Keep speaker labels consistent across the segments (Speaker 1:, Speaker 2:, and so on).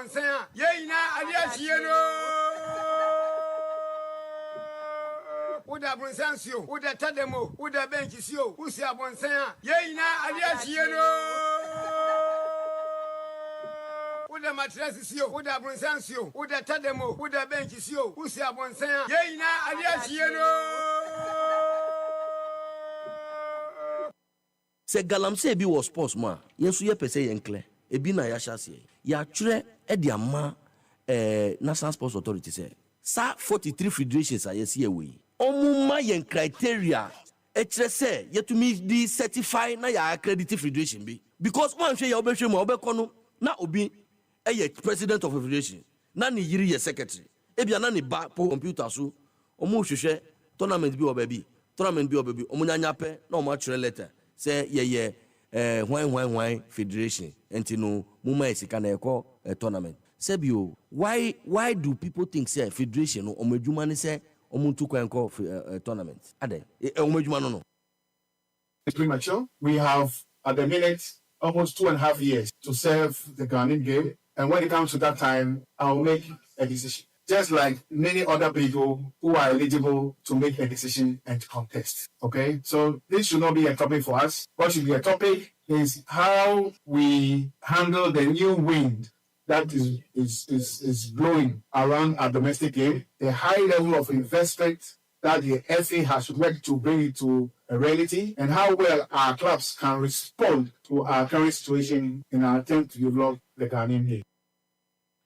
Speaker 1: abonsen ye ina ade achie no uda abonsen sio uda tademo uda bench sio usi abonsen ye ina ade achie no uda matress sio uda abonsen sio uda tademo uda bench sio usi abonsen ye ina ade achie no
Speaker 2: se galamse bi was sports ma yenso ye pese yenkle ebi na ya hyase ya twere e de ama National Sports Authority say sa 43 federations ayesi ewe omuma yen criteria e kire say yetumi di certify na ya accredited federation bi because one hwe ya obehwe mu obekọ no na obi ye president of a federation na ne yiri ye secretary ebia na ne ba po computer so omu hwehwe tournament bi obabi omunyanya pe na omu atwere letter say ye why federation entino muma esika na eko tournament sebio why do people think say federation no omedwuma ne say omuntu kwanko tournament ade omedwuma no
Speaker 3: it's premature. We have at the minute almost 2.5 years to serve the Ghanaian game, and when it comes to that time I'll make a decision, just like many other people who are eligible to make a decision and contest. Okay, so this should not be a topic for us. What should be a topic is how we handle the new wind that is blowing around our domestic game, the high level of investment that the FA has worked to bring it to a reality, and how well our clubs can respond to our current situation in our attempt to develop the Ghanaian game.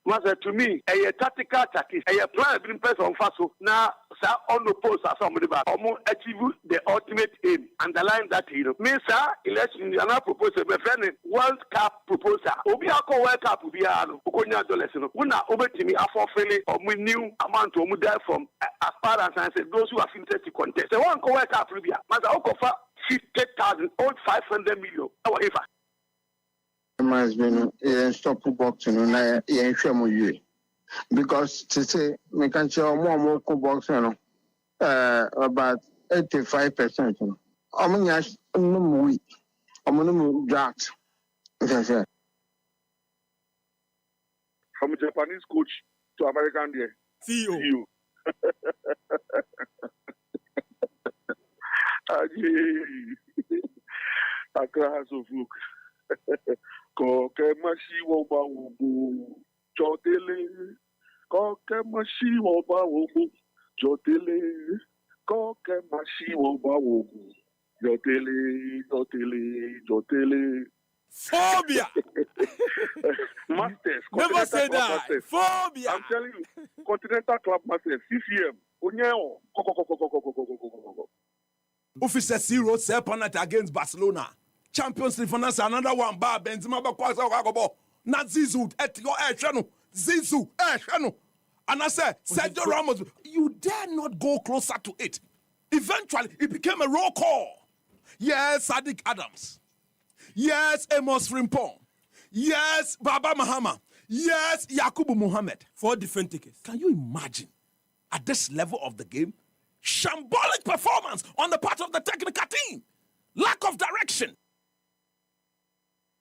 Speaker 4: Master, to me, a tactical tactics, a plan being pressed on Faso. Now, sir, on the post as somebody back, achieve the ultimate aim. Underline that, me, sir, election, you are not proposing a friend, World Cup proposal. Obiako World Cup will be a Okonya Dolesino. Una over to me, a forfeit or we new amount to move from as far as I said, those who have interested to contest. The one World Cup will be a Master Okofa 50,000 or 500 million. Our if
Speaker 5: has been stop boxing na yen hwemo yue because to say me can show more boxing about 85%. Omunya no we omuno draft from
Speaker 4: Japanese coach to American there. CEO. Accra House of Look. Koke mashi woba wobu jotele. Koke mashi woba wobu jotele. Koke mashi woba wobu jotele.
Speaker 6: Phobia.
Speaker 4: Masters.
Speaker 6: Never say that.
Speaker 4: Masters.
Speaker 6: Phobia.
Speaker 4: I'm telling you, Continental Club Masters, CCM. Onyeo.
Speaker 6: Officer 0-7 against Barcelona. Champions League finance another one. Benzema bakwasa wagobo. Na Zizou etio eshano. Zizou eshano. And I said, Sergio Ramos, you dare not go closer to it. Eventually, it became a roll call. Yes, Sadiq Adams. Yes, Amos Frimpong. Yes, Baba Mahama. Yes, Yakubu Mohammed. 4 different tickets. Can you imagine, at this level of the game, shambolic performance on the part of the technical team? Lack of direction.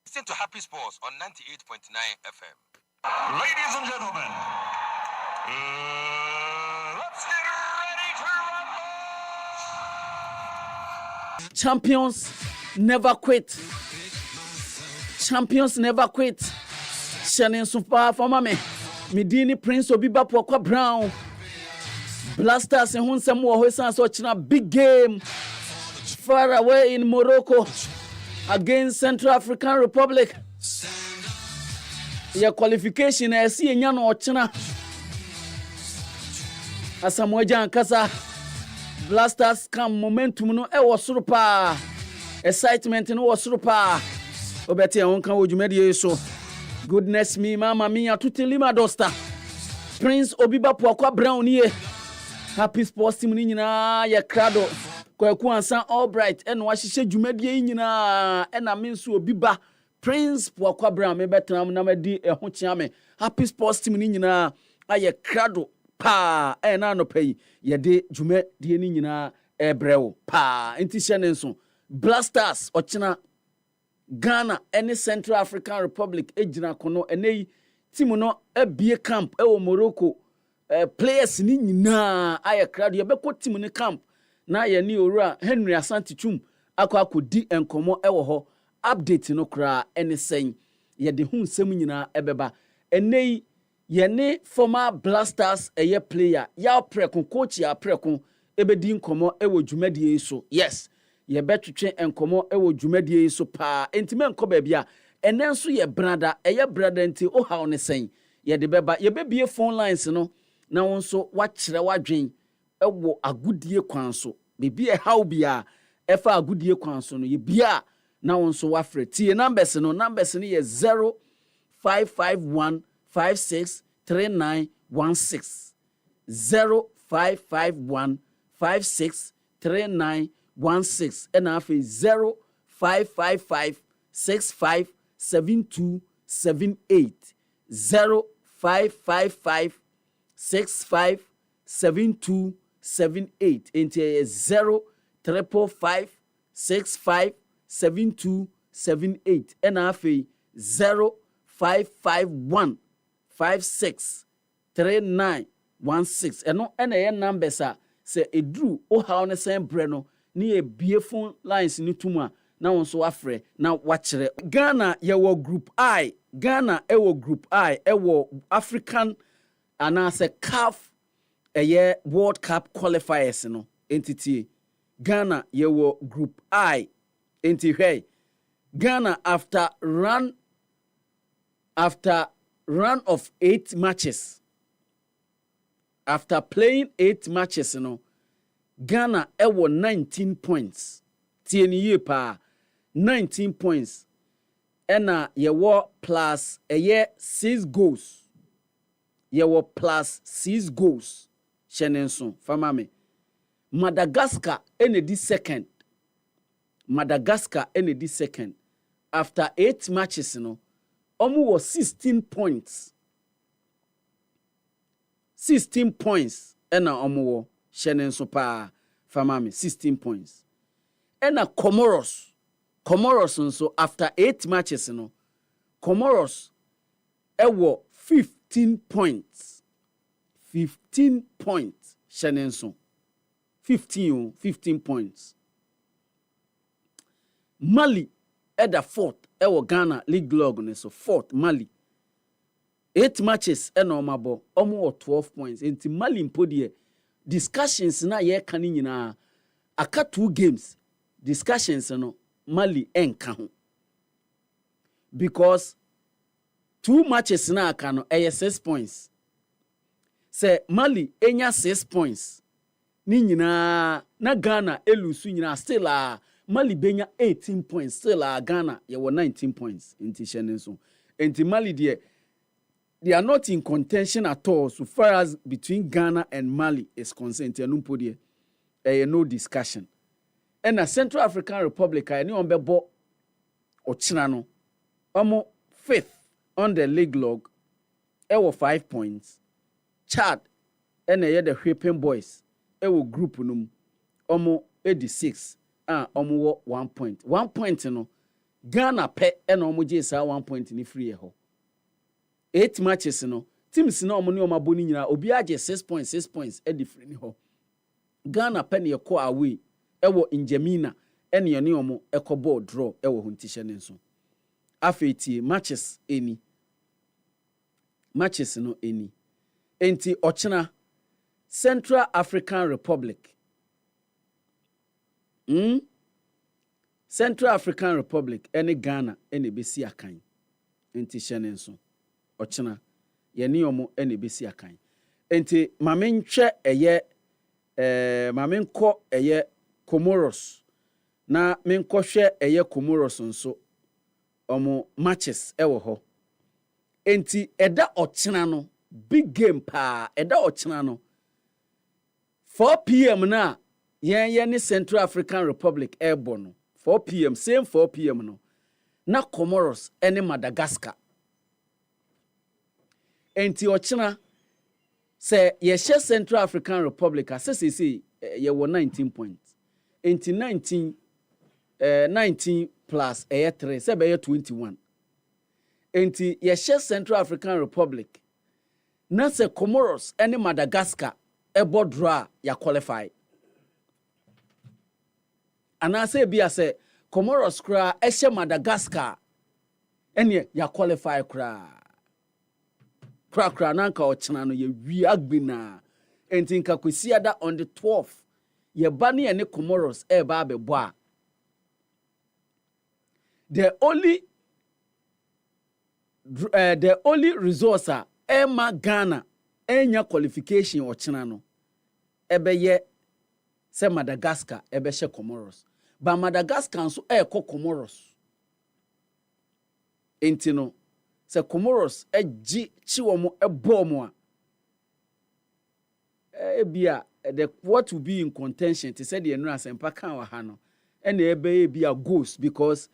Speaker 7: Listen to Happy Sports on 98.9 FM. Ladies and gentlemen, let's get ready to rumble!
Speaker 8: Champions never quit. Champions never quit. Shannon Super for Mame. Medini Prince Obiba Poakwa Brown. Blasters and Hunsam Wahosan watching a big game far away in Morocco against Central African Republic. Your qualification I see in Yano Ochina. Asamoja and Kasa. Blasters come momentum no surupa. Excitement no surupa. Obeti onka wojumedi so. Goodness me, mama mia tuti lima dosta. Prince Obiba Poakwa Brown ye. Happy Sports team ni nyina ya krado. Kwa ansan Albright eno ahihye dwumadie nyina ena menso Obiba Prince Poakwa Brown me betenam na madi eho chiame. Happy Sports team ni nyina aye krado pa ena no pay ye de dwumadie ni nyina ebrewo pa enti hye Blasters ochina Ghana any Central African Republic ejina kono enei team no ebie camp Morocco players ni nyinaa aye crowd ye beko team ni camp na ye ni owura Henry Asante Twum akodi enkomo ho update no kra anything ye de hu nsem nyinaa ebeba enei ye ne former Blasters player ya preko coach ya preko ebedi nkomo dwumadie so yes ye betwetwe enkomo dwumadie so pa entime enko ba bia enenso ye brada brada nti o ha on sen ye de beba ye bebie phone lines no na wonso wakire wadwen agudie kwan so bebie how bia efa agudie kwan so no ye bia na wonso wafre tie numbers no ye 0551 563916 0551 563916 and afi 0555 657278 0555 657278 into 0555 657278 and afi 0551 563916 eno ena numbers a se edru o ha on sen bre no ni e bie phone lines ni tuma na won so afre na wachire Ghana ye wo group I Ghana group I African anase CAF World Cup qualifiers no entity Ghana ye wo group I entity Ghana after run of 8 matches. After playing 8 matches, Ghana ewo 19 points. Tieni pa 19 points. Ena yewo plus 6 goals. Yewo plus 6 goals. Shenenson, famame. Madagascar ene di second. After 8 matches, Omu was 16 points. 16 points. Ena omu wo shenen so pa famami 16 points. Ena Comoros nso after 8 matches Comoros ewo 15 points. 15 points shenen so. 15 points. Mali eda 4th ewo Ghana League log ne so 4th Mali 8 matches ena omabo omo 12 points enti Mali mpodie discussions na ye kan nyina aka 2 games discussions no Mali enka ho because 2 matches na aka no 6 points se Mali enya 6 points ni nyina na Ghana elusu nyina still Mali benya 18 points still Ghana ye were 19 points inti shenenso enti Mali they are not in contention at all so far as between Ghana and Mali is concerned enumpo de no discussion and a Central African Republic any on bebo ochina no omo 5th on the league log ewo 5 points Chad and the Whipping Boys ewo group num omo 86 omo 1 point. 1 point no Ghana pe and omo jesa 1 point ni free ho. 8 matches no teams na omo ni omo aboni nyina obi age 6 points e di free ni ho. Ghana pe ne ko away ewo Njamina ene ye ne omo ekobo draw ewo huntishe ne nso. Afetie matches eni. Matches no eni. Enti ochina Central African Republic Central African Republic ene Ghana ene besi akan enti hyene nso ochina ye ne omo ene besi akan enti mamenhwe mamenko Comoros na menkohwe Comoros nso omo matches ewo ho enti eda ochina no big game pa eda ochina no 4 p.m. na yen Central African Republic airborne 4 p.m. same 4 p.m. no na Comoros ene Madagascar enti ochina se ye Central African Republic asese ye wo 19 points enti 19 plus 3 se be 21 enti yɛhyɛ Central African Republic na sɛ Comoros ne Madagascar ɛbɔ draw a ya qualify anaasɛ bi a sɛ Comoros koraa ɛhyɛ Madagascar ɛne ya qualify koraa nanka ɔkyena no yɛwie agbina enti nka kwesiada on the 12th yɛba ne yɛne Comoros ɛba abɛbɔ a the only resource a Emma Ghana enya qualification ɔkyena no ɛbɛyɛ sɛ Madagascar ɛbɛhyɛ Comoros ba Madagascar nso ɛkɔ Comoros enti no sɛ Comoros ɛgye chi wɔn ɛbɔ wɔn a ebia what will be in contention to say the enura sempa kan wa ha no ɛna ɛbɛyɛ ebia goals because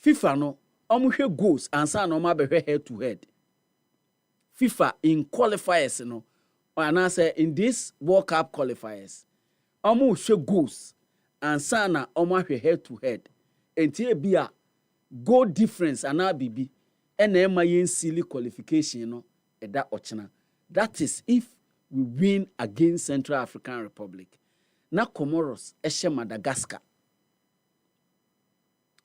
Speaker 8: FIFA no ɔmo goals ansa na ɔmo abɛhwɛ head to head FIFA in qualifiers no and I say in this World Cup qualifiers ɔmo hwɛ goals ansa na ɔmo ahwɛ head to head enti ebia goal difference ana bibi ɛna ɛma yɛn silly qualification no ɛda ɔkyena that is if we win against Central African Republic na Comoros ɛhyɛ Madagascar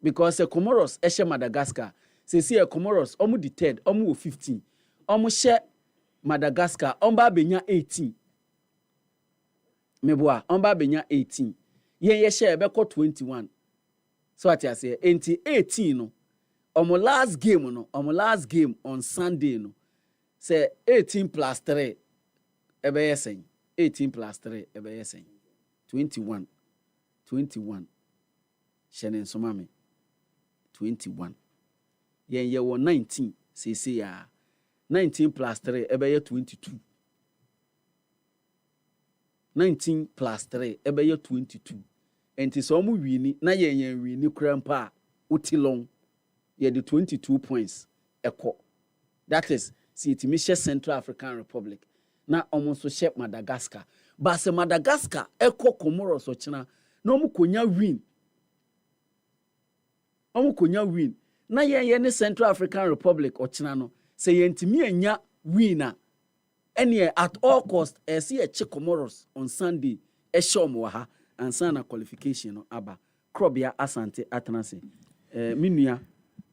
Speaker 8: because Comoros ɛhyɛ Madagascar sesi Comoros ɔmo di third ɔmo wɔ 15 ɔmo hyɛ Madagascar ɔmo ba benya 18 meboa ɔmo ba benya 18 yɛn yɛhyɛ ɛbɛkɔ 21 so ati ase enti 18 no ɔmo last game on Sunday no say 18 plus 3 ɛbɛyɛ sɛn 18 plus 3 ɛbɛyɛ sɛn 21 hyɛne nsoma me 21 yɛn yɛwɔ 19 sese ya 19 plus 3 ɛbɛyɛ 22 19 plus 3 ɛbɛyɛ 22 enti sɛ ɔmo wini na yɛn wini kura mpa a utilong yɛde 22 points ɛkɔ that is see it hyɛ Central African Republic na ɔmo nso hyɛ Madagascar ba sɛ Madagascar ɛkɔ Comoros ɔkyena na ɔmo konya win na yɛn ne Central African Republic ɔkyena no sɛ yɛntimi anya win a ɛne at all cost ɛsi ɛkye Comoros on Sunday ɛhyɛ ɔmo wɔ ha ansa na qualification no aba Krobia Asante Atenase minua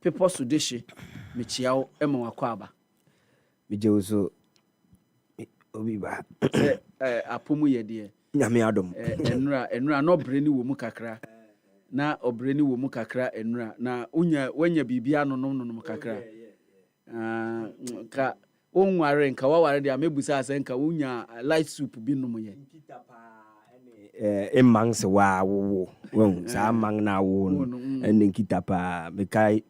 Speaker 8: Pepo Sudeshi mechiao ɛma wakɔ aba
Speaker 9: Mijeoso Obiba
Speaker 8: apomu yɛdeɛ
Speaker 9: nyame adom
Speaker 8: enura no breni wo mu kakra na obreni wo mu kakra enura na wanya bibia no kakra ka onware nka waware de amebusa ase nka wonya light soup bi nom ye
Speaker 9: emang se wa wo sa mang na wo ene nkita pa mekai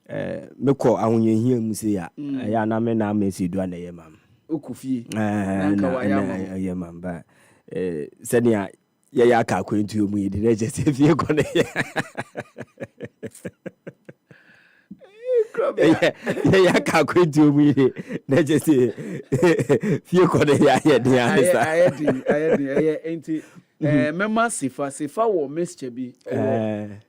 Speaker 9: mekɔ ahonyehia mu se ya ya na me na mesi do na yemam
Speaker 8: okufie nanka wa ya
Speaker 9: yemam ba sɛnea yɛyɛ aka akwantuo mu yɛde na gye sɛ fie kɔ ne yɛyɛ aka akwantuo mu yɛde na gye sɛ fie kɔ ne yɛde
Speaker 8: ayɛdi enti mema sifa wɔ mesture bi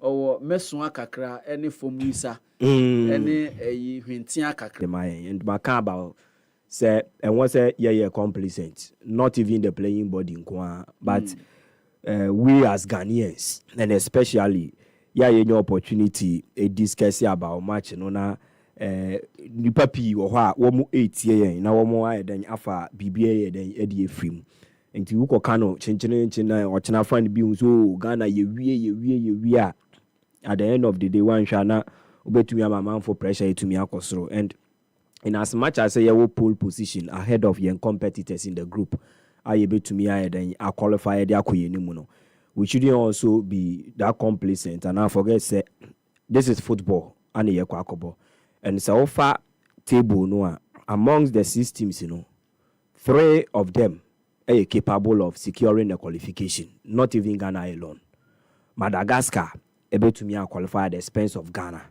Speaker 8: ɔwɔ mesoa kakra ɛne fom wisa ɛne ɛyi hwentia kakra
Speaker 9: and maka about say and once yeah complacent not even the playing body but we as Ghanaians and especially your opportunity a discuss about match na nipa pi wo ho a wo mu 8 yen na wo mu aye den afa bibia ye den edi efrim enti wo koka no chenchene na o chena fan bi so Ghana ye wie at the end of the day one hwa na obetumi amamam for pressure etumi akosoro and in as much as you have pole position ahead of your competitors in the group, I qualify we shouldn't also be that complacent and I forget say this is football and and so far table no amongst the 6 teams 3 of them are capable of securing the qualification, not even Ghana alone. Madagascar able to qualify at the expense of Ghana.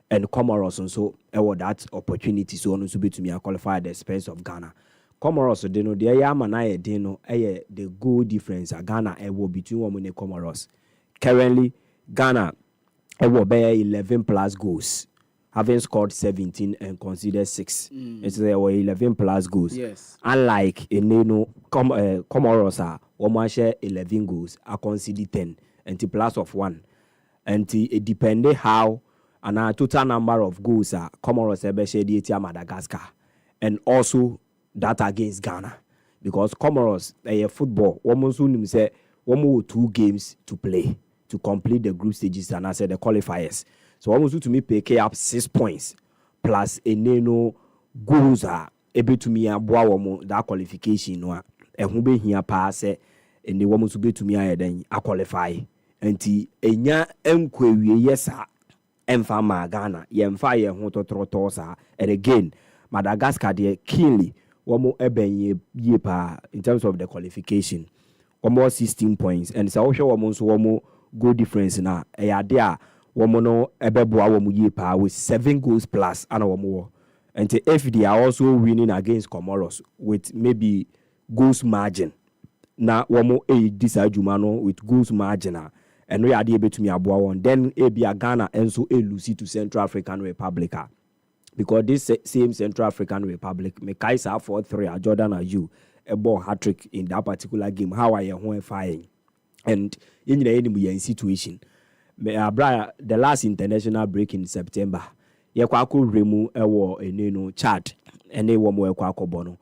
Speaker 9: And Comoros also that opportunity so on to be to me qualify at the expense of Ghana. Comoros they know they are they know the goal difference Ghana between women and Comoros. Currently Ghana be 11 plus goals having scored 17 and conceded 6. It's there were 11 plus goals.
Speaker 8: Yes.
Speaker 9: Unlike Comoros are almost 11 goals, I conceded 10 and the plus of 1. And it depended how and our total number of goals are Comoros Ebeshedi Madagascar. And also that against Ghana. Because Comoros football, almost say 2 games to play to complete the group stages and I said the qualifiers. So almost to me pick up 6 points plus a neno goals are able to me that qualification no and who be here pass and the woman to be to me then I qualify and enya enkwe yes emfa ma Ghana yemfa ye ho totroto sa and again Madagascar they keenly womo eben ye pa in terms of the qualification almost 16 points and so womo so womo goal difference na e ade a womo no ebeboa womo ye pa with 7 goals plus and womo and if they are also winning against Comoros with maybe goals margin na womo disadwuma no with goals margin and we are able to me aboa one then be a Ghana and so lose to Central African Republic because this same Central African Republic me Kaisa 4-3 Jordan Ayew a ball hat-trick in that particular game how are you flying and in the enemy situation the last international break in September ye kwako remu ewo eneno Chad ene wo mo kwako bono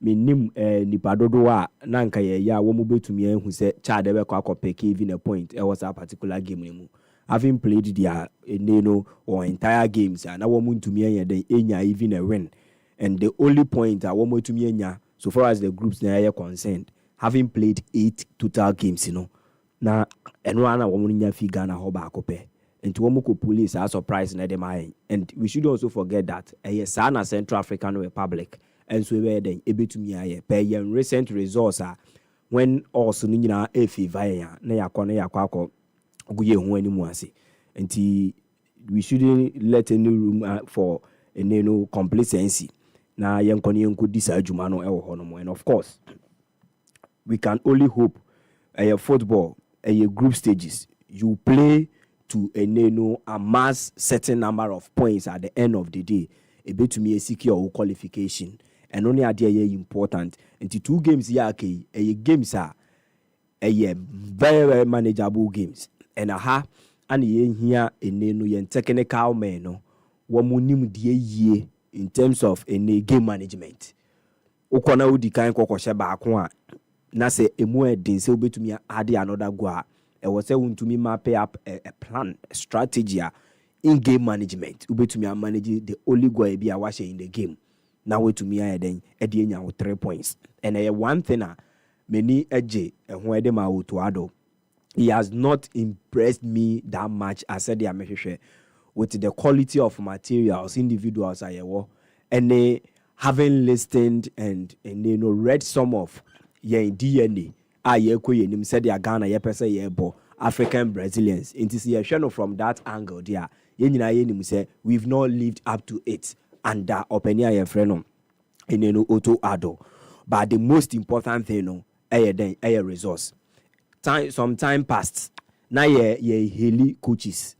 Speaker 9: minim nipa dodo a na nka ye ya wo mo betumi ehu se Chad be kwako pick even a point was a particular game mu having played their eneno or entire games na wo mo ntumi enya den enya even a win and the only point wo mo tumi enya so far as the groups na are concerned having played 8 total games na eno ana wo mo nya fi Ghana ho ba akope and Tuomuko police are surprised in the and we should also forget that a Sana Central African Republic and so we then able to me pay recent results are when also nina efi via na yakone yakwako guye hu animu ase and we shouldn't let any room for a no complacency na yankoni yanku disadwuma no ewo hono and of course we can only hope a football a group stages you play to a mass certain number of points at the end of the day, a bit to me a secure qualification. And only idea important. And the 2 games a games are a very, very manageable games. And and here a technical man, one munim ye in terms of a game management. Okona udi kind kokosheba akwa na se emu edin se obetu me add another goal. I was saying to me map up a plan, a strategy in game management. Ube to me manage the only goal be a washer in the game. Now we to me I then Edinya with 3 points. And one thing many edge and where them out to ado. He has not impressed me that much as said the with the quality of materials, individuals I were and they having listened and read some of DNA. Nim said ya Ghana ye pese ye bo African Brazilians into see a channel from that angle there nim say we've not lived up to it and that openia ye friend in auto ado but the most important thing no resource some time passed now ye heli coaches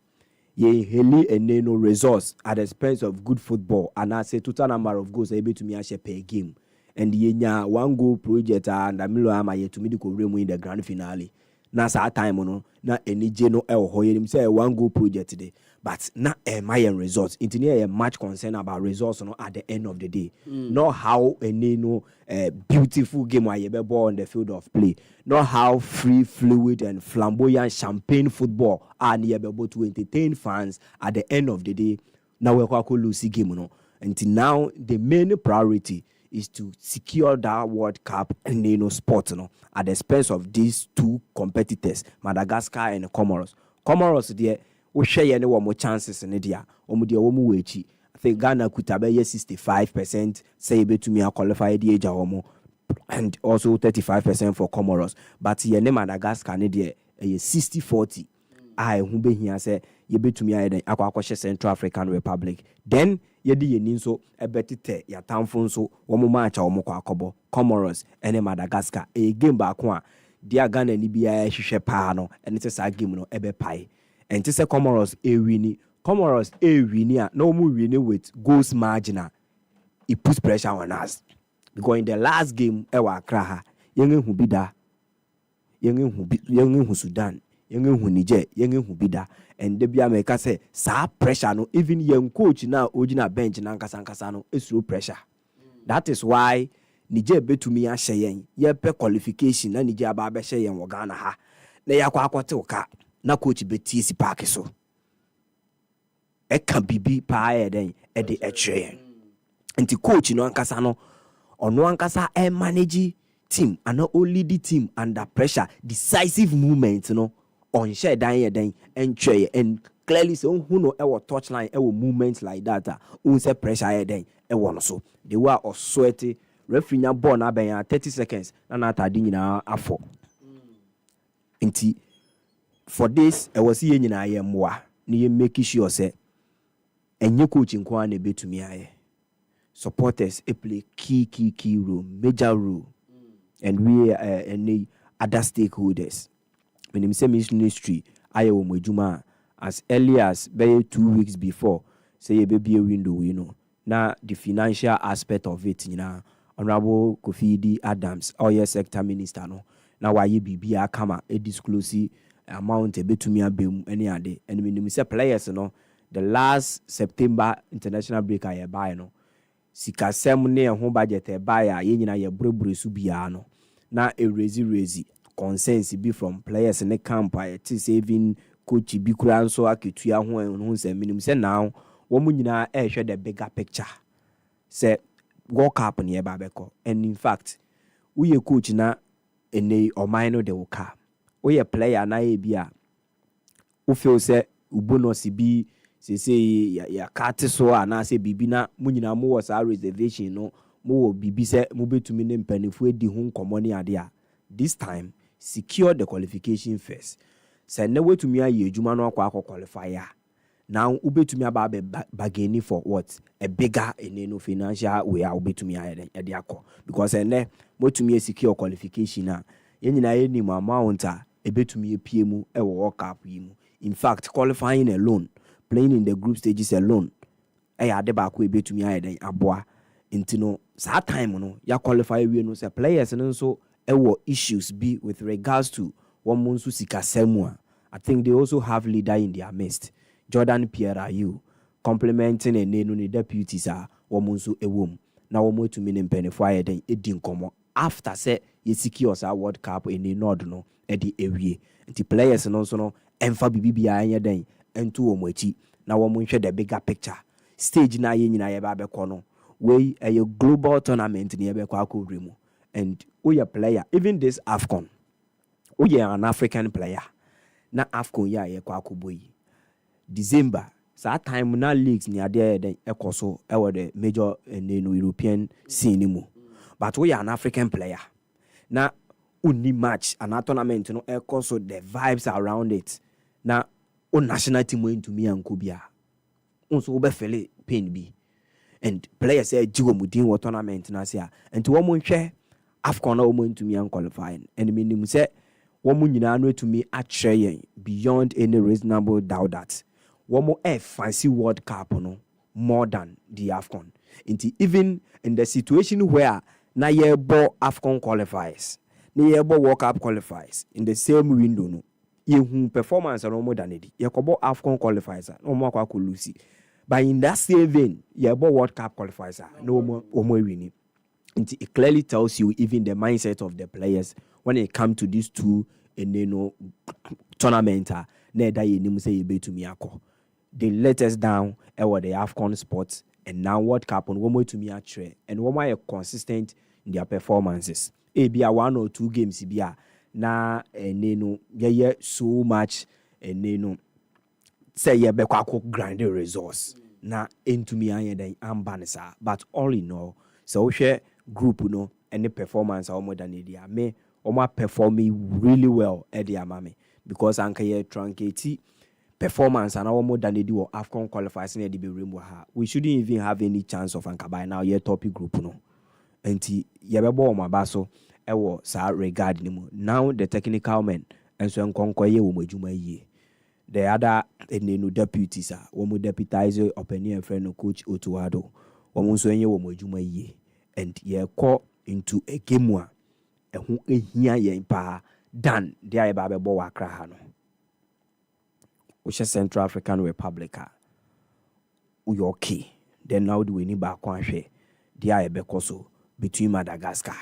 Speaker 9: ye heli and resource at the expense of good football and I say total number of goals able to me a per game. And yenya 1 goal project and amilo ama yet to me in the grand finale. Na sa time no na enije no e ho yenim say 1 goal project today. But na my results. It near a much concern about results no at the end of the day. Not how a beautiful game where you be ball on the field of play. Not how free, fluid and flamboyant champagne football are be able to entertain fans at the end of the day. Now we kwa lose game no. Until now the main priority is to secure that World Cup and sport at the expense of these 2 competitors, Madagascar and Comoros. Comoros there we share any more chances in India. I think Ghana could have 65% say to me qualify the age and also 35% for Comoros. But here Madagascar there 60-40. I who be here say you be to me akwa Central African Republic. Then yedi yenin so ebetite ya tamfo so wo mo match wo mo kwa akobo Comoros ene Madagascar e game ba ko a dia Ghana ni bia hwehwe pa no ene te sa game no ebe pai ente se Comoros e wini Comoros winning no more winning with goals margin. It puts pressure on us because in the last game ewa Accra yengen hu bida yengen hu Sudan yengen hu Niger yengen hu bida and the bia make say sa pressure no even young coach na original bench na nkasa no esuro pressure. That is why Niger betumi ahye yen ye pe qualification na Niger aba be hye yen wo Ghana ha na yakwa akote oka na coach beti si park so e kan bibi pa e den e de yen nti coach no ankasa no ono ankasa e manage team and not only the team under pressure decisive movement no on share dan ye den and try and clearly so who no e touchline e movements like that who say pressure ye den e no so they were sweaty referee nya ball na ben 30 seconds na atade nyina afọ nti for this e was ye nyina ye moa na ye make sure say enye coach nko na betumi aye supporters play key role, major role, and we any other stakeholders. When you say ministry, I am as early as 2 weeks before, say a baby a window, Now the financial aspect of it, Honorable Kofi Adams, oil sector minister, no. Now why you be a kama a disclosure amount a bit to me a beam any other, and when you say players, the last September international break I buy sikasem ne ho budget e buy a ye nyina ye burebure su bia no na e raise consensus be from players in the camp it is even coach bi kura nso aketua ho se minim se now wo mu nyina e hwe the bigger picture say World Cup ne ba beko and in fact we ye coach na ene oman no de wo ka we ye player na e bia wo feel say ubonus bi say ya kate so na say bibi na munyina mo was our reservation no mo bibi say mo betumi ne mpanifo edi ho nkomo ne ade a this time secure the qualification first say na wetumi aye adwuma no akwa qualify ya now ubetumi aba bargaining for what a bigger financial way ubetumi aye de akọ because ene motumi secure qualification na yenyina ye ni amount a ebetumi epie mu e wo World Cup yi mu in fact qualifying alone playing in the group stages alone ade ba ko ebetumi aye den aboa intino sa time no ya qualify we no say players no so issues be with regards to one monsu sikasemu. I think they also have leader in their midst Jordan Pierre you complementing and no the deputies are one monsu ewom na one to mean penify aye den edin komo after say ye secure sa World Cup in the nord no e di ewie nti players no so no emfa bibia anya den ento omochi na wo monhwe the bigger picture stage na ye nyina ye ba beko no we a global tournament ni ye beko akowre mu and we a player even this AFCON we are an African player na AFCON ya ye kwa akoboyi December sa time na leagues ni ade den ekoso e wo the major European scene mu but we are an African player na uni match and a tournament no ekoso the vibes around it na o national team went to me and Kubia. Also be feel pain be. And players say jiwo mudin wa tournament na sia. And to woman share AFCON na woman to me and qualifying. And meaning say woman nyina no to me at beyond any reasonable doubt that woman fancy World Cup no more than the AFCON. Even in the situation where na ye bo AFCON qualifiers, na ye bo World Cup qualifiers in the same window no. Ye performance no more than it. Ye kobo AFCON qualifiers no more kwa Lucy. But in that same vein, ye bo World Cup qualifiers no more winning. It clearly tells you even the mindset of the players when it comes to these two tournament. Na da ye nim say ye be to me akọ. They let us down the AFCON sports and now World Cup on one way to me actually and one way consistent in their performances. It be a 1 or 2 games be a na ye so much say ye be kwa grind the resource na into me anye den ambanisa but all in all so share group no any performance or more than idea me o performing really well at the amame because anka ye truncate performance and more than they do AFCON qualifiers in the be we shouldn't even have any chance of anka by now ye topic group no enti ye be bo ma baso ewo sa regard ni mu now the technical men and so nkonko ye wo madwuma yie the other deputies are womu deputize opinion friend coach Otuado womu so enye womu adwuma yie and ye call into a game wa ehun ehia ye pa dan de aye ba bebo wakra ha no which is Central African Republic we okay then now do we need back one share de aye be so between Madagascar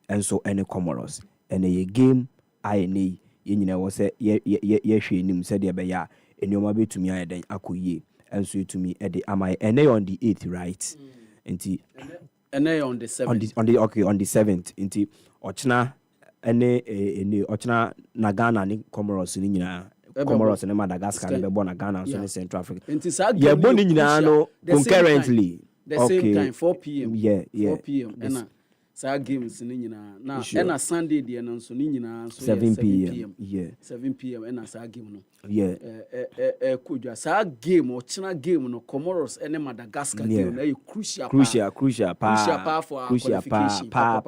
Speaker 9: and so any Comoros and a game aye ni yenyina wo se ye hwe nim se de be ya enioma betumi aye den akoyie and so to me at the am I and on the 8th right nti
Speaker 8: and on the 7th
Speaker 9: on the 7th nti ochna ene ochna na Ghana ni Comoros ni nyina Comoros and Madagascar be born na Ghana so Central Africa
Speaker 8: nti sa
Speaker 9: ye bo ni nyina no concurrently
Speaker 8: the same time 4 p.m.
Speaker 9: 4
Speaker 8: p.m. and sa games ni nyina na and Sunday dey na so ni nyina so
Speaker 9: 7 p.m.
Speaker 8: 7 p.m. and sa game no
Speaker 9: kodwa
Speaker 8: sa game o china game no Comoros and Madagascar game na crucial for qualification
Speaker 9: pa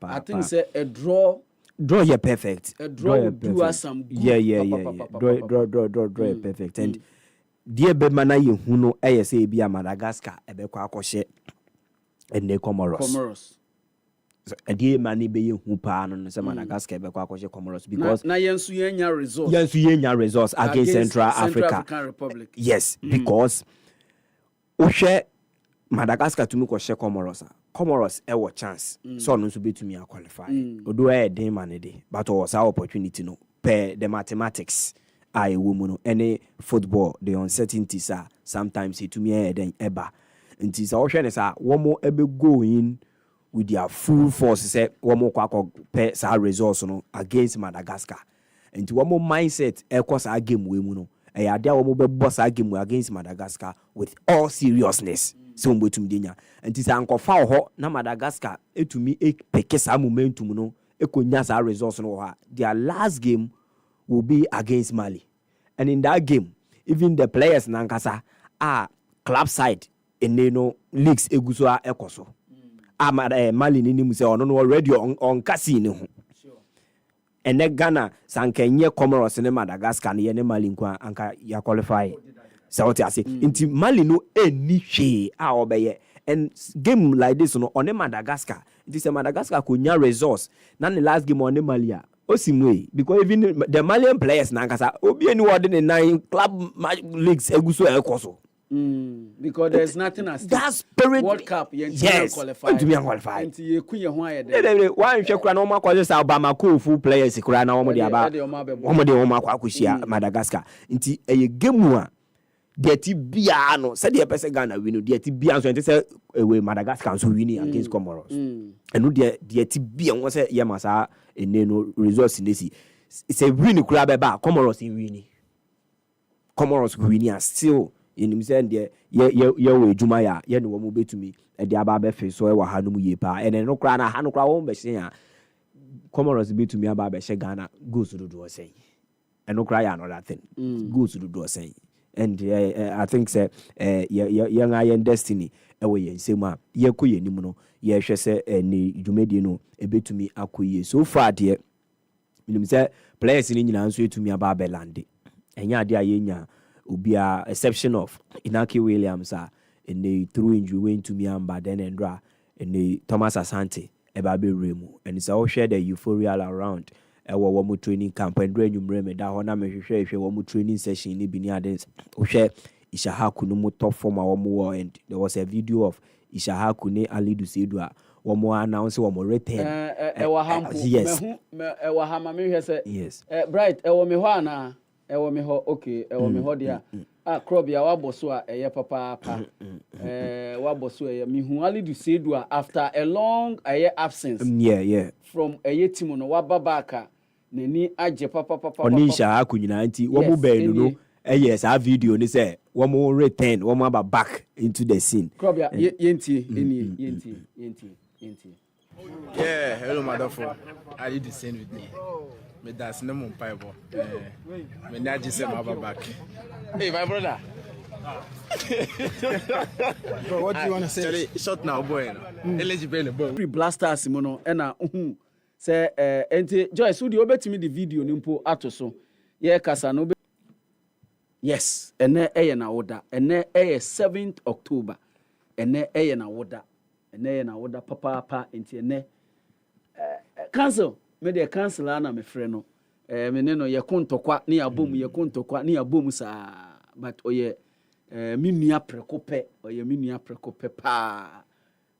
Speaker 8: I think say a draw
Speaker 9: you perfect
Speaker 8: a draw do us some good
Speaker 9: draw perfect and dear be mana ye hu no say bia Madagascar e be kwa akɔhye and the Comoros so dear mani be ye hu pa no say Madagascar be kwa akɔhye Comoros because
Speaker 8: na yensu yenya
Speaker 9: results against Central
Speaker 8: African Republic
Speaker 9: yes because ohwe Madagascar to me kɔhye Comoros e wo chance so no so betumi qualify odo e den mane de but was our opportunity no per the mathematics I woman any football the uncertainties are sometimes it to me then eba and is our share say one more ebe go in with their full force say one more kwako per sa results no against Madagascar and one more mindset e cause our game we mu no e ade a one more be boss our game against Madagascar with all seriousness so mbetum denya and is ankofa ho na Madagascar etumi e peke sa momentum no e konya sa results no ha their last game will be against Mali. And in that game, even the players nankasa are club side in leagues egusua ekoso. Mali ni mu se ono already on kasi ni ho. And then Ghana sankenye Comoros ne Madagascar ne Mali nkwa anka ya qualify. So what I say, inti Mali no any hwe a obeye. And game like this no on Madagascar, it is a Madagascar kunya resource. Na the last game on Mali Osimwe, because even the Malian players nankasa obi any word in 9 club leagues eguso ekoso.
Speaker 8: Because there's nothing as
Speaker 9: that spirit
Speaker 8: World Cup
Speaker 9: qualified. To be qualified.
Speaker 8: Nti ye kuye ho ayede.
Speaker 9: Why hwe kura na omo akwaje sa Obama ko full players kura na omo de aba. Omo de omo akwakohia Madagascar. Nti eye game a de ti bia no said the person Ghana win no de ti bia so enti say we Madagascar so win against Comoros. Enu de ti bia won say ye masa no results in this. It's a win kura beba Comoros win. Comoros win and still in himself there ye we juma ya ye no mo betumi e de aba be fe so e wa hanum ye pa and no kura na hanu kura won be hye ya Comoros betumi aba be hye Ghana goes to do say and no kura ya another thing goes to do say and I think say young destiny e we yen a ye ko ye nim no ye hwe se ni dwumadi no e betumi akoye so far de minim say players ni nyina nso etumi aba be lande enya ade ayenya obia exception of Inaki Williams and they through injury went to me amba then Endra and the Thomas Asante eba be remu and it's all share the euphoria around wo mo training camp and renumre me da ho na me hwehwe wo mo training session ni bini adens o hwe Ishahaku no mo top form wo mo and there was a video of Ishahaku ne Alidu Seydua wo mo announce wo mo return yes
Speaker 8: wa ha ma me hwe se
Speaker 9: yes
Speaker 8: bright wo me ho ana ewo me ho okay ewo me ho dia Krobia wa boso a eye papa wa boso eye me hu Alidu Seydua after a long absence from eye team no wa babaka nani aje papa
Speaker 9: onisha akunyina nti wo mo be no yes our video ni say wo mo return wo mo back into the scene
Speaker 8: Krobia yenti
Speaker 10: yeah hello madafo are you the same with me me that's no mon paibo me na just say my back hey my brother
Speaker 11: bro what do you want to say
Speaker 10: Charlie, shot now boy eligible boy
Speaker 8: free blasters mo no e na say enti Joyce who dey obetimi the video ni mpo ato so ye kasa no Yes, ene eye na woda. Ene eye 7th October. Ene eye na woda. Ene eye na woda papa enti ene cancel. Me de cancel ana me frɛ no. Me ne no ye kontokwa ne abom ye kontokwa ne abom sa but oye me nua prekope oye me nua prekope pa.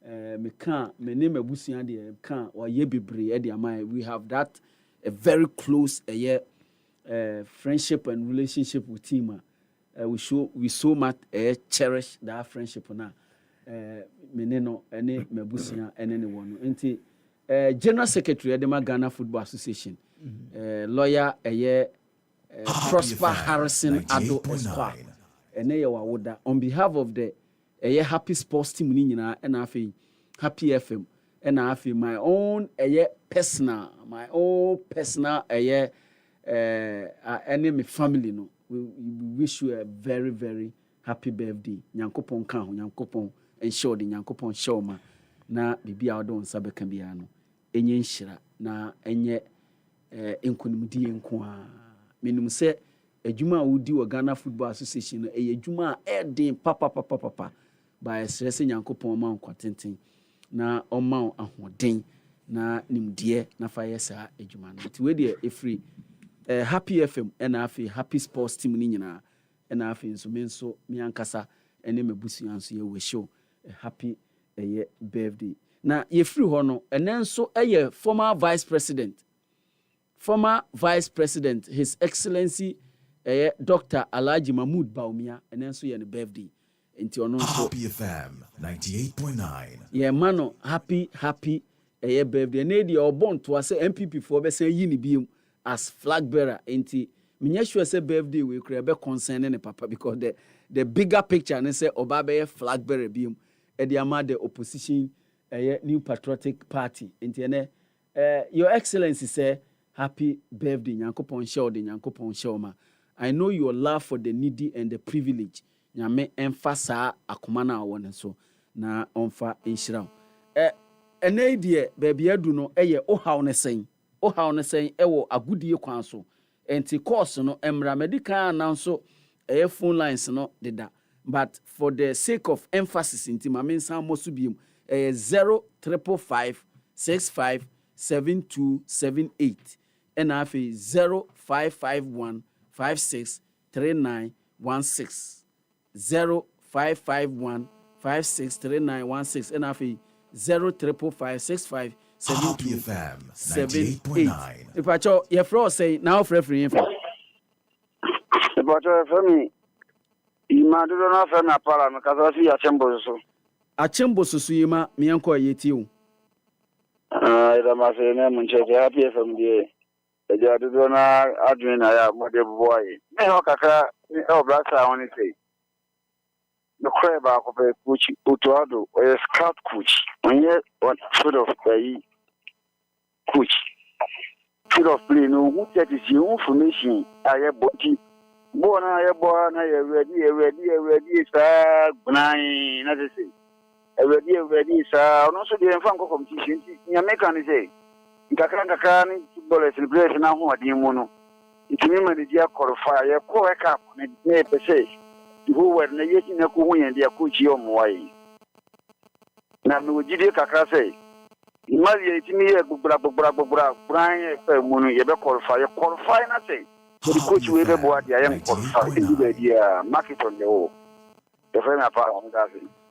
Speaker 8: Me kan me ne mabusua de kan oye bebre e de amai. We have that a very close friendship and relationship with him. We so much cherish that friendship now. Meneno any mebusia any one. Enti General Secretary of the Ghana Football Association, lawyer Prosper Harrison Ado Esquire. On behalf of the Happy Sports Team Nina and Happy FM and my own personal any me family no we wish you a very very happy birthday nyankopon kan ho nyankopon ensure de nyankopon show ma na bibia odo nsa beka bia no enye nhira na enye enkunimdie nko a menum se adwuma a wodi wo Ghana Football Association no adwuma a edin papa ba stress nyankopon ma nkwatenten na oma ahoden na nimdie na fa yesa adwuma no ti we de efri Happy FM and Happy Sports Team Nina and so me ankasa and me busu so ye we show a happy birthday. Now ye free hono and then so former vice president His Excellency Dr. Alhaji Mahmoud Baumia and then so ye birthday into ono so
Speaker 12: Happy FM 98.9
Speaker 8: yeah mano happy birthday na dey obon to say MPP for be say yi ni biom as flag bearer enti me sure say birthday we could be concerned ne papa because the bigger picture and say oba be flag bearer biom e dey ama the opposition New Patriotic Party enti ne your excellency say happy birthday nyankopon show ma I know your love for the needy and the privileged nyame emphasize akoma na won so na onfa enhira ene die baby adu no o haw ne sen ewo agudie kwan so enti course no emra medical announce phone lines no deda but for the sake of emphasis enti ma mensan mosu biem 0555657278 and afi 0551563916 0551563916 and afi 055565
Speaker 12: Happy FM 98.9.
Speaker 8: If I show your fro say now free info.
Speaker 13: If I show me, you might do not have a parliament because I see a chamber so.
Speaker 8: A chamber so yima, me uncle yet you.
Speaker 13: I must say, I'm happy from the Jadona Adrian. I am what the boy. No, Kaka, no, black, I want to say. The crab of a coach, Utuado, or a scout coach. When you want sort of coach. Field of play, no, who that is your information. I have body. Born, I ready, sir. Benign, as I say. Ready, sir. And also the Franco competition. Yamekan say, Kakran, football celebration now, what do you want? It's me, my dear, qualify a core cap, and it may say, who were negating a coin and their coach on way. Now, no, did you say? Imagine me a bra Brian Mono, you qualify nothing. The coach will be what I am qualified. The market on the whole. The friend apart on that.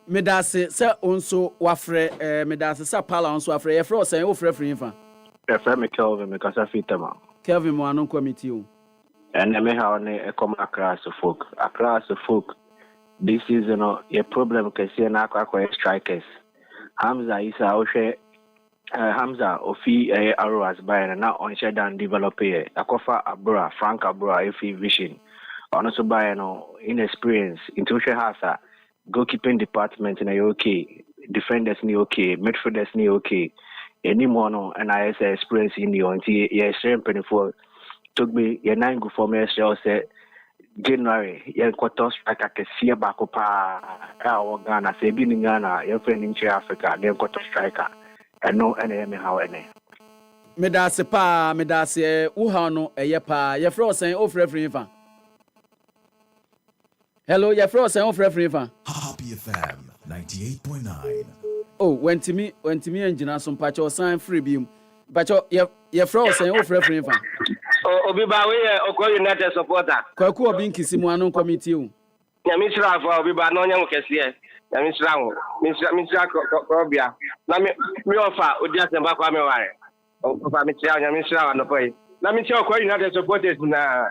Speaker 8: Medase, sir, also wafre, Medase, sir, pala on swafre, a frost, and offer free infant.
Speaker 14: The family Kelvin because I fit them out.
Speaker 8: Kelvin, one on committee.
Speaker 14: And I may have a come across the folk. This is a problem because you're not strikers. Hamza is our share. Hamza Ofi Arrows by and now on shed and develop a Kofa Abra, Frank Abra, FE Vision. Also by inexperience, intuition has a goalkeeping department in a okay, defenders ni okay, midfielders ni okay. Any mono and I say experience in the onti, yes, for took me your 9 good for me, said January, young quarter striker can see a bacopa, our Ghana, say being in Ghana, your friend in Africa, then quarter striker. And no enemy how any.
Speaker 8: Medase pa, medase, uhano, a yepa, your frost saying, oh, free infant. Hello, your friend say free fan.
Speaker 12: Happy FM 98.9.
Speaker 8: Oh, when to me engine some patch or sign free beam. But your friend say free fan.
Speaker 15: Obiba we Oko United supporter.
Speaker 8: Kwaku obi nkisi mu anon committee o.
Speaker 15: Nyamisra for Obiba no nyam kese. Nyamisra wo. Misra ko bia. Na me offer odi asemba kwa me ware. Ofa misra nyamisra no boy. Na me tell Oko United supporters na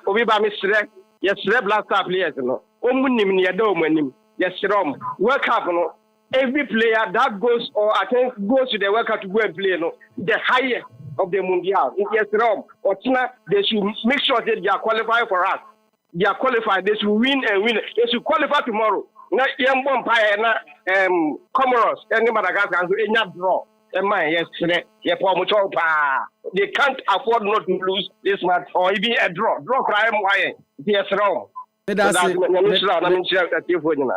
Speaker 15: Obiba misre. Yesre Black Star players no. Omunim ne yeda omanim. Yesrom. World Cup no. Every player that goes or I think goes to the World Cup to go and play no. The highest of the Mundial. Yes, Rome. Or China, they should make sure that they are qualified for us. They are qualified. They should win and win. They should qualify tomorrow. Not young Empire, Comoros, and Madagascar, and any draw. And my yes, they can't afford not to lose this match or even a draw. Draw crime, why? Yes, Rome.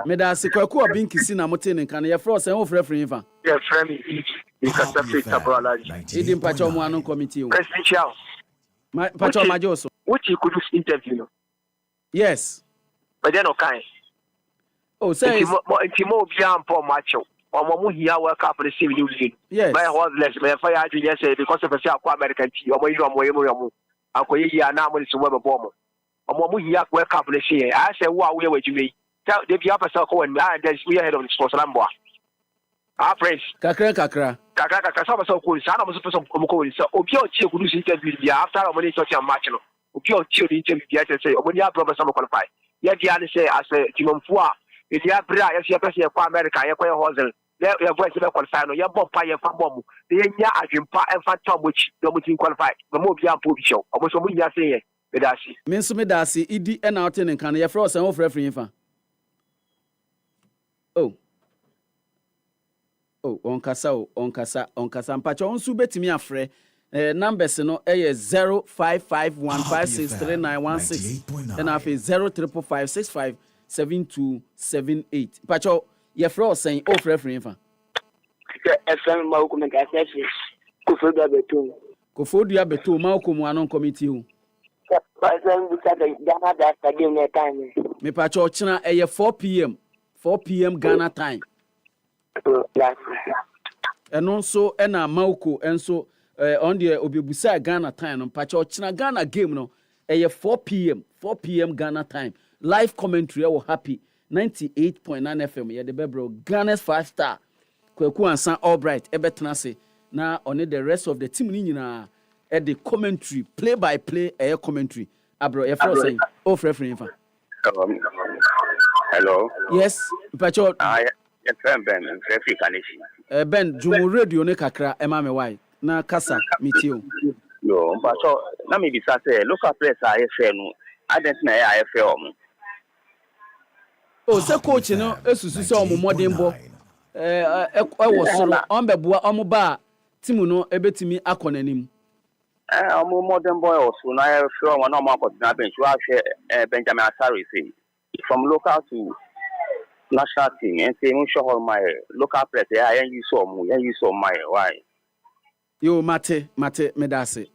Speaker 8: Medasi Kwaku obi nkisi na moten nkan ye fro say wo frefre fa.
Speaker 13: Ye frame you can separate tabula.
Speaker 8: Idi mpacho mu anon committee o.
Speaker 13: Presidential.
Speaker 8: Mpacho majo so.
Speaker 13: Which you could do interview no.
Speaker 8: Yes.
Speaker 13: But then okay.
Speaker 8: Oh, say
Speaker 13: Timo bia mpo macho. Omo mu hia World Cup the same new league.
Speaker 8: Yes.
Speaker 13: My horseless me fire adwin say because of say akwa American team. Omo yi omo akoye yi ana mo so we bomb. Omo mu hia World Cup the share. I say wo awe wadwumi. Tell the bia person ko when we ahead of the sports lambo. Praise.
Speaker 8: Kakra.
Speaker 13: Some so cool. Sana mo so person ko ko so obi o tie kudu si interview bia after omo dey talk match no. Obi o tie the interview bia say omo dey problem some qualify. Ya dia say as timomfo a e dia bra ya se person kwa America ya kwa hustle. Ya voice be qualify no ya bomb pa ya fa bomb. Dey nya adwempa e fa tomochi do mo tin qualify. Mo obi ampo bi show. Omo so mo nya say ye. Medasi.
Speaker 8: Me nso medasi idi e na oten nkan ye fro say wo frefre fa. Oh, onkasa mpacho onsu betimi afre numbers no 0551563916 and afi 0355657278 mpacho ye fro say o frefre fa
Speaker 15: FM ma ko me ka say
Speaker 8: Kofodu abeto ma ko mu anon committee o me pacho china 4 p.m. Ghana time. Eno so ena mauko enso on the obebusa Ghana time no pacho china Ghana game no 4 p.m. Ghana time. Live commentary we happy 98.9 FM ye de bebro Ghana's 5-star Kwaku Ansan Albright ebetena se na on the rest of the team ni nyina the commentary play by play commentary abro ye for say o frefre fa.
Speaker 16: Hello.
Speaker 8: Yes, pacho
Speaker 16: Ben
Speaker 8: Ben Jumu radio ne kakra ema me why na kasa mitio.
Speaker 16: Yo, mpacho na me bisa say local players are fair no. Adent na ya fair omo.
Speaker 8: Oh, se coach no esusu se omo modembo. Wo soro on beboa omo ba timu no ebetimi akonanim.
Speaker 16: Omo modembo e so na ya fair omo na omo akotina bench wa hwe Benjamin Asare say from local to national team and say sure my local players yen use my why
Speaker 8: yo mate medase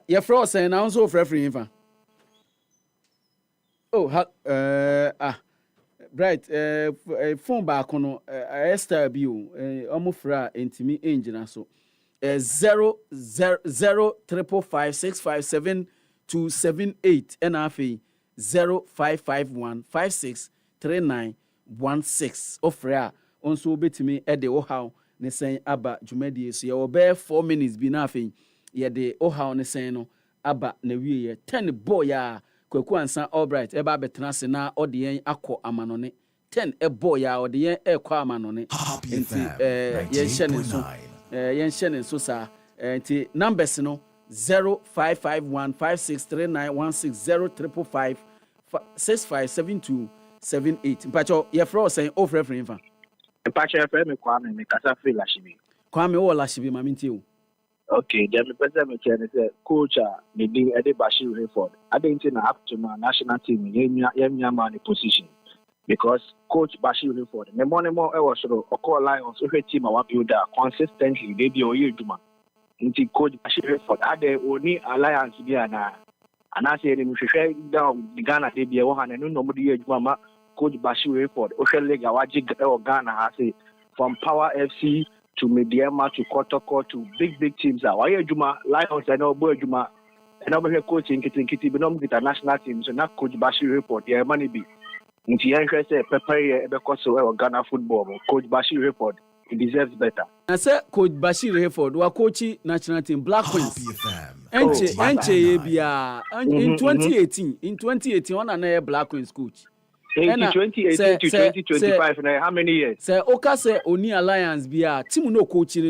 Speaker 8: your fro say na so free fa bright phone back no Esther bi o omo fra entimi engine so 00555657278 and afi 0551563916 ofra onso betimi e de ohaw ne sen aba dwumadie so ye obe 4 minutes bi na afi ye de ohaw ne sen no aba na wie ye 10 boy ya Kwaku Ansan Albright eba betena se na ode yen akọ amanone 10 boy ya ode yen ekọ amanone enti ye hyene so sa enti numbers no 0551563916 055657278 mpacho ye fro say o frefre fa
Speaker 14: mpacho ye frame Kwame me kasa free Lashibi
Speaker 8: Kwame wo Lashibi ma minti o.
Speaker 14: Okay, then the person me tell say coach me dey Eddie Bashir Hayford I think na up to my national team yenya man position because coach Bashir Hayford me more e was so call Lions so team our builder consistently they be oyeduma nti coach Bashir Hayford ade oni alliance bi na And I say we should down the Ghana they be a one and no more mama Coach Bashir Report. Ocean League Awaji or Ghana has say from Power FC to Mediama to Kotoko to big teams. Why Juma Lions and Obo Juma and over here coaching Kitty but not with the national team. So not Coach Bashir Report, yeah, money be. If you interested, prepare because of Ghana football. Coach Bashir Report, he deserves better.
Speaker 8: I said Coach Bashir Report, who coach national team Black Queens. In 2018, in 2018, one another Black Queens coach.
Speaker 14: In 2018 to 2025, how many years?
Speaker 8: Say Oka say Oni Alliance be a team no coaching.